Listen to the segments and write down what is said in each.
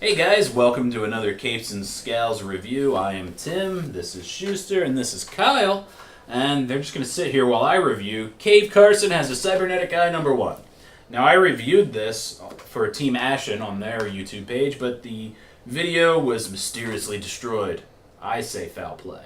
Hey guys, welcome to another Capes and Scowls review. I am Tim, this is Schuster, and this is Kyle. And they're just going to sit here while I review Cave Carson Has a Cybernetic Eye #1. Now I reviewed this for Team Ashen on their YouTube page, but the video was mysteriously destroyed. I say foul play.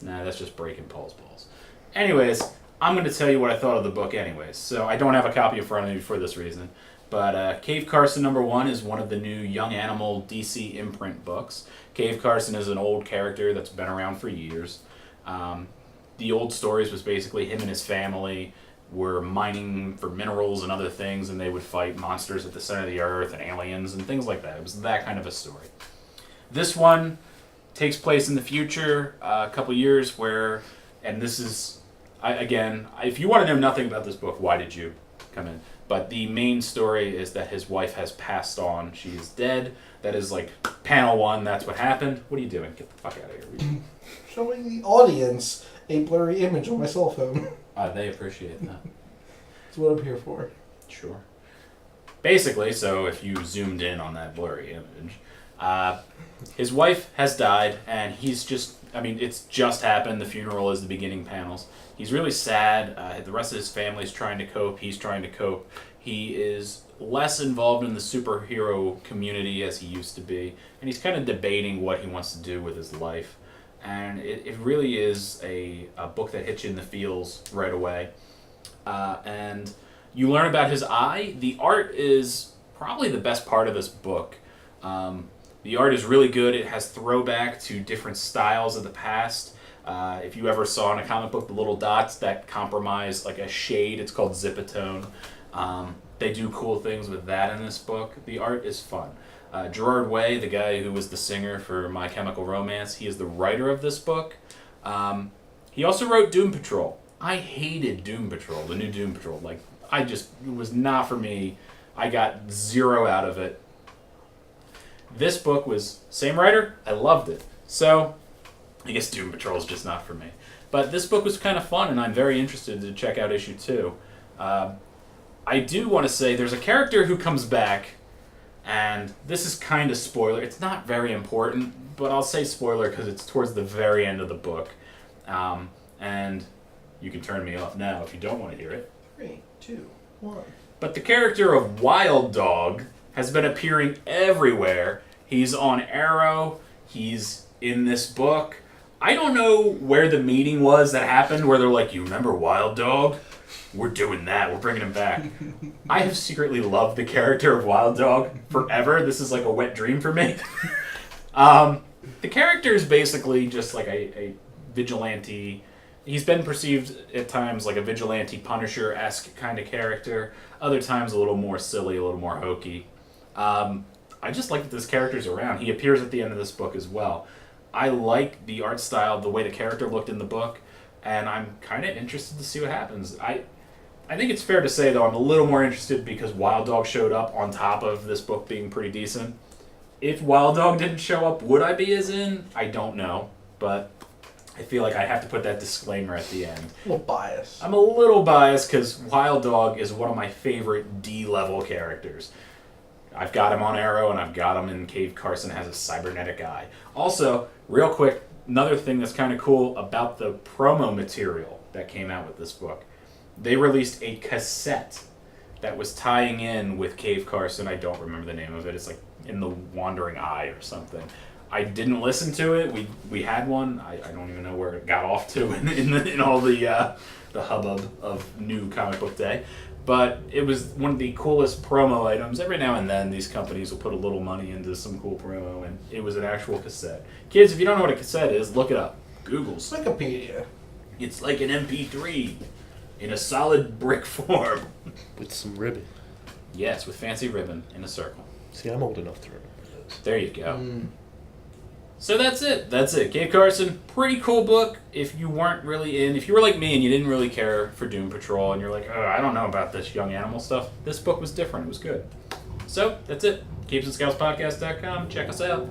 Nah, that's just breaking Paul's balls. Anyways, I'm going to tell you what I thought of the book anyways. So I don't have a copy in front of me for this reason. But Cave Carson #1 is one of the new Young Animal DC imprint books. Cave Carson is an old character that's been around for years. The old stories was basically him and his family were mining for minerals and other things, and they would fight monsters at the center of the earth and aliens and things like that. It was that kind of a story. This one takes place in the future, a couple years where, and this is, again, if you want to know nothing about this book, why did you come in? But the main story is that his wife has passed on. She is dead. That is like panel 1. That's what happened. What are you doing? Get the fuck out of here. Showing the audience a blurry image on my cell phone. They appreciate that. That's what I'm here for. Sure. Basically, so if you zoomed in on that blurry image, his wife has died, and he's just, it's just happened. The funeral is the beginning panels. He's really sad. The rest of his family's trying to cope. He's trying to cope. He is less involved in the superhero community as he used to be, and he's kind of debating what he wants to do with his life. And it really is a book that hits you in the feels right away. And you learn about his eye. The art is probably the best part of this book. The art is really good. It has throwback to different styles of the past. If you ever saw in a comic book the little dots that compromise like a shade, it's called Zipatone. They do cool things with that in this book. The art is fun. Gerard Way, the guy who was the singer for My Chemical Romance, he is the writer of this book. He also wrote Doom Patrol. I hated Doom Patrol, the new Doom Patrol. It was not for me. I got 0 out of it. This book was, same writer, I loved it. So, I guess Doom Patrol is just not for me. But this book was kind of fun, and I'm very interested to check out issue 2. I do want to say there's a character who comes back, and this is kind of spoiler. It's not very important, but I'll say spoiler because it's towards the very end of the book. And you can turn me off now if you don't want to hear it. 3, 2, 1. But the character of Wild Dog has been appearing everywhere. He's on Arrow. He's in this book. I don't know where the meeting was that happened where they're like, you remember Wild Dog? We're doing that. We're bringing him back. I have secretly loved the character of Wild Dog forever. This is like a wet dream for me. The character is basically just like a vigilante. He's been perceived at times like a vigilante Punisher-esque kind of character. Other times a little more silly, a little more hokey. I just like that this character's around. He appears at the end of this book as well. I like the art style, the way the character looked in the book, and I'm kind of interested to see what happens. I think it's fair to say, though, I'm a little more interested because Wild Dog showed up on top of this book being pretty decent. If Wild Dog didn't show up, would I be as in? I don't know, but I feel like I have to put that disclaimer at the end. A little biased. I'm a little biased because Wild Dog is one of my favorite D-level characters. I've got him on Arrow, and I've got him in Cave Carson Has a Cybernetic Eye. Also, real quick, another thing that's kind of cool about the promo material that came out with this book. They released a cassette that was tying in with Cave Carson. I don't remember the name of it. It's like In the Wandering Eye or something. I didn't listen to it. We had one. I don't even know where it got off to in all the hubbub of new comic book day. But it was one of the coolest promo items. Every now and then, these companies will put a little money into some cool promo, and it was an actual cassette. Kids, if you don't know what a cassette is, look it up. Google's. Wikipedia. It's like an MP3 in a solid brick form. With some ribbon. Yes, with fancy ribbon in a circle. See, I'm old enough to remember those. There you go. So that's it. Cave Carson, pretty cool book. If you weren't really if you were like me and you didn't really care for Doom Patrol and you're like, oh, I don't know about this young animal stuff, this book was different. It was good. So that's it. CapesandScowlspodcast.com. Check us out.